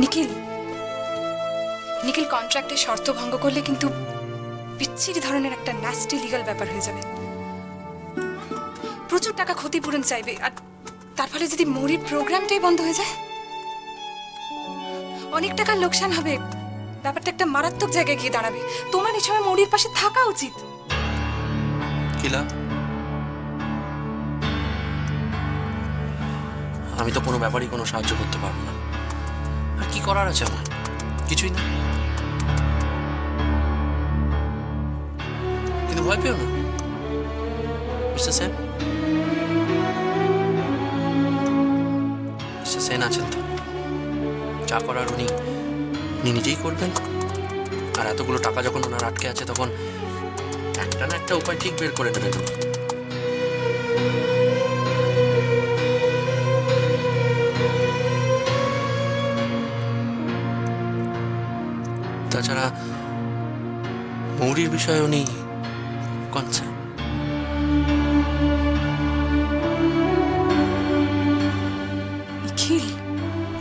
নিখিল নিখিল কন্ট্রাক্টের শর্ত ভঙ্গ করলে কিন্তু বিচ্ছিরি ধরনের একটা ন্যাস্টি লিগ্যাল ব্যাপার হয়ে যাবে। প্রচুর টাকা ক্ষতিপূরণ চাইবে, আর তার ফলে যদি মৌরির প্রোগ্রামটাই বন্ধ হয়ে যায় অনেক টাকার লোকসান হবে। ব্যাপারটা একটা মারাত্মক জায়গায় গিয়ে দাঁড়াবে। তোমার এই সময় মৌরির পাশে থাকা উচিত। কিলা, আমি তো কোনো ব্যাপারই কোনো সাহায্য করতে পারবো না। আর কি করার আছে আমার? কিছুই না। কিন্তু ভয় পেও না মিস্টার সেন। মিস্টার সেন আছেন তো, যা করার উনি নিজেই করবেন। আর এতগুলো টাকা যখন ওনার আটকে আছে তখন একটা না একটা উপায় ঠিক বের করে নেবেন। তাছাড়া মৌরির বিষয়ে উনি কনসার্ন। নিখিল,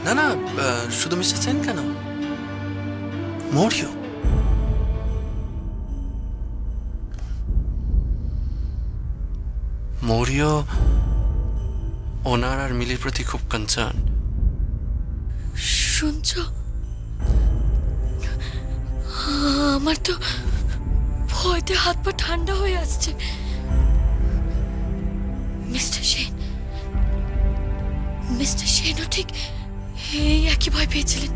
না না, শুধু মিস্টার সেন কেন, মৌরিও। মৌরিও ওনার আর মিলির প্রতি খুব কনসার্ন। শুনছ, আমার তো ভয়তে হাত পা ঠান্ডা হয়ে আসছে। মিস্টার সেনও ঠিক এই একই ভয় পেয়েছিলেন।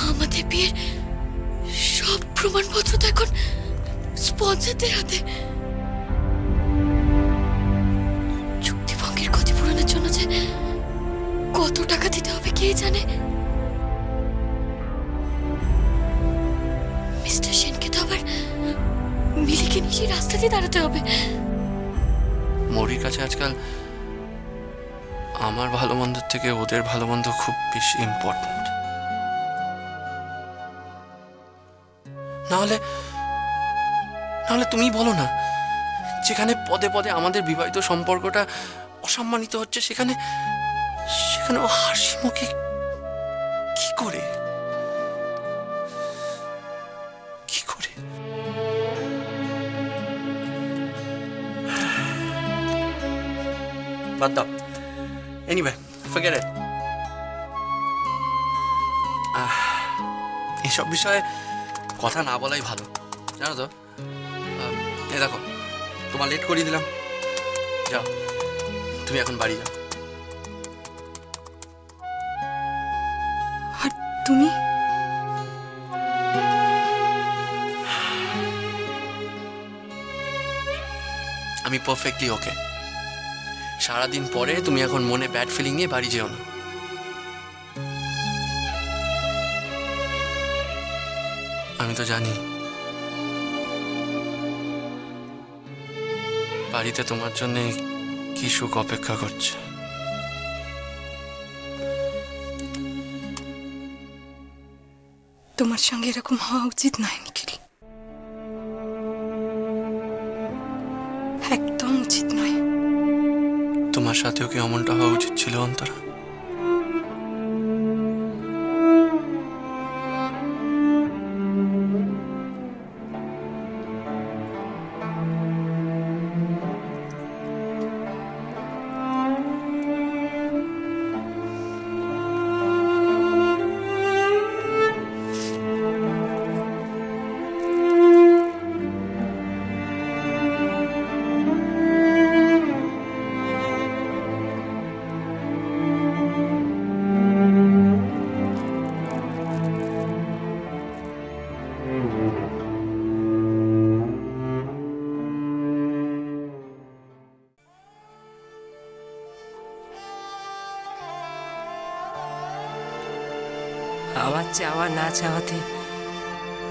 আমাদের বিয়ের সব প্রমাণপত্র তো এখন স্পন্সরদের হাতে। চুক্তিভঙ্গের ক্ষতিপূরণের জন্য যে কত টাকা দিতে হবে কে জানে। মিস্টার সেনকে তো আবার মিলিকে নিয়ে রাস্তা দিয়ে দাঁড়াতে হবে। মৌরির কাছে আজকাল আমার ভালো মন্দের থেকে ওদের ভালো মন্দ খুব বেশি ইম্পর্টেন্ট। নাহলে তুমি বলো না, যেখানে পদে পদে আমাদের বিবাহিত সম্পর্কটা অসম্মানিত হচ্ছে সেখানে ও হাসি মুখে কি করে বাদ দাও। Anyway, forget it. এসব বিষয়ে কথা না বলাই ভালো, জানো তো। এই দেখো, তোমার লেট করিয়ে দিলাম। যাও, তুমি এখন বাড়ি যাও। আর তুমি? আমি পারফেক্টলি ওকে। সারাদিন পরে তুমি এখন মনে ব্যাড ফিলিং নিয়ে বাড়ি যেও না। আমি তো জানি বাড়িতে তোমার জন্য কি সুখ অপেক্ষা করছে। তোমার সঙ্গে এরকম হওয়া উচিত নয় নিখিল, একদম উচিত নয়। তোমার সাথেও কি এমনটা হওয়া উচিত ছিল অন্তরা? আমার চাওয়া না চাওয়াতে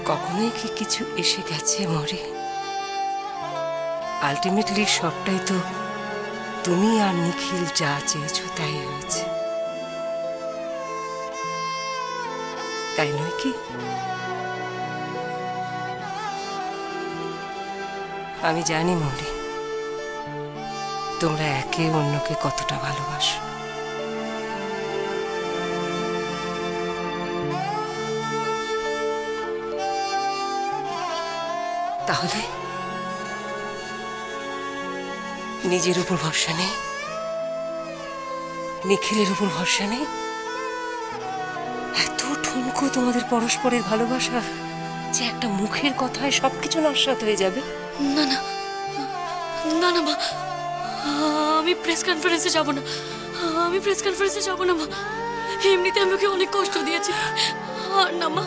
কখনোই কি কিছু এসে গেছে মরে? আলটিমেটলি সবটাই তো তুমি আর নিখিল যা চেয়েছো তাই হয়েছে, তাই নয় কি? আমি জানি মরি, তোমরা একে অন্যকে কতটা ভালোবাসো। তাহলে নিজের উপর ভরসা নেই, নিখিলের উপর ভরসা নেই? এত ঠুনকো তোমাদের পরস্পরের ভালোবাসা যে একটা মুখের কথায় সবকিছু নস্যাৎ হয়ে যাবে? না না না না মা, আমি প্রেস কনফারেন্সে যাব না, আমি প্রেস কনফারেন্সে যাব না মা। এমনিতে আমি ওকে অনেক কষ্ট দিয়েছি। আর না মা,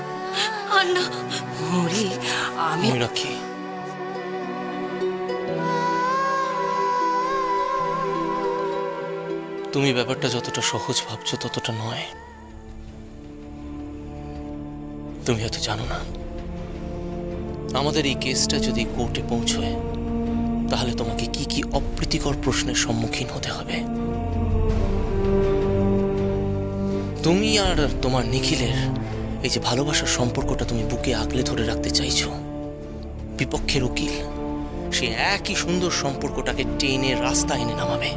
আর না। মরি, আমি ময়ূরাক্ষী, তুমি ব্যাপারটা যতটা সহজ ভাবছো ততটা নয়। তুমি হয়তো জানো না, আমাদের এই কেসটা যদি কোর্টে পৌঁছয় তাহলে তোমাকে কি কি অপ্রীতিকর প্রশ্নের সম্মুখীন হতে হবে। তুমি আর তোমার নিখিলের এই যে ভালোবাসার সম্পর্কটা তুমি বুকে আগলে ধরে রাখতে চাইছো, বিপক্ষের উকিল সে একই সুন্দর সম্পর্কটাকে টেনে রাস্তায় এনে নামাবে।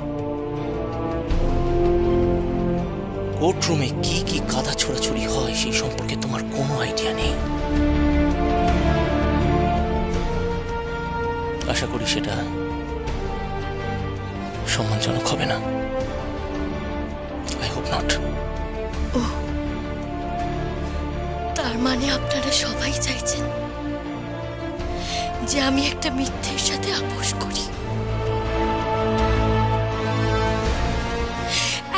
কোর্টরুমে কি কি কাদা ছোড়াছুড়ি হয় সেই সম্পর্কে তোমার কোনো আইডিয়া নেই। আশা করি সেটা সম্মানজনক হবে না। I hope not. ও, তার মানে আপনারা সবাই চাইছেন যে আমি একটা মিথ্যের সাথে আপোষ করি?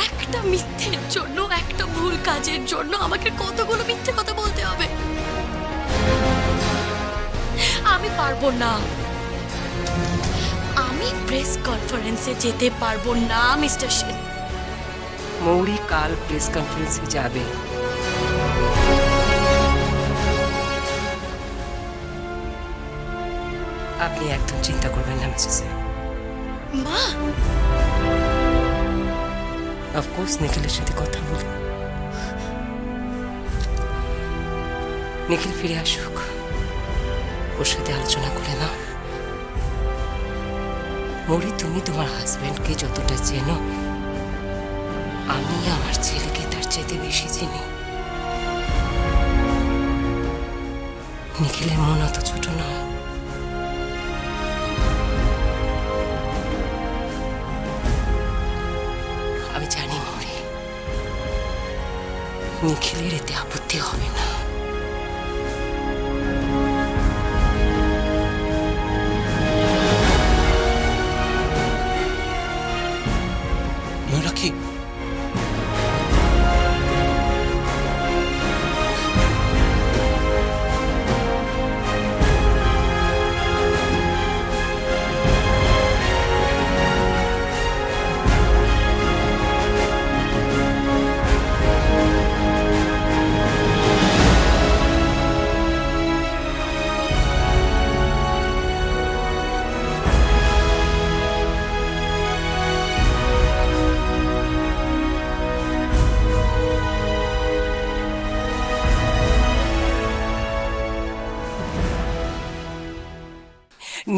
একটা মিথ্যের জন্য, একটা ভুল কাজের জন্য আমাকে কতগুলো মিথ্যে কথা বলতে হবে? আমি পারবো না, আমি প্রেস কনফারেন্সে যেতে পারবো না মিস্টার সেন। মৌরি কাল প্রেস কনফারেন্সে যাবে। আপনি একদম চিন্তা করবেন না মিসেস সেন। মা, অফকোর্স নিখিলের সাথে কথা বলুন, নিখিল ফিরে আসুক, ওর সাথে আলোচনা করে নাও। মৌরি, তুমি তোমার হাজবেন্ডকে যতটা চেনো আমি আমার ছেলেকে তার চাইতে বেশি চিনি। নিখিলের মন অত ছোট না। আমি জানি মৌরি, নিখিলের এতে আপত্তি হবে না। ময়ূরাক্ষী,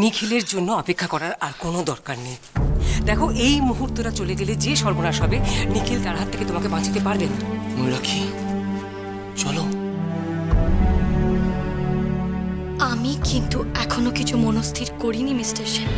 নিখিলের জন্য অপেক্ষা করার আর কোনো দরকার নেই। দেখো, এই মুহূর্তটা চলে গেলে যে সর্বনাশ হবে, নিখিল তার হাত থেকে তোমাকে বাঁচাতে পারবে না। ময়ূরাক্ষী, চলো। আমি কিন্তু এখনো কিছু মনস্থির করিনি মিস্টার সেন।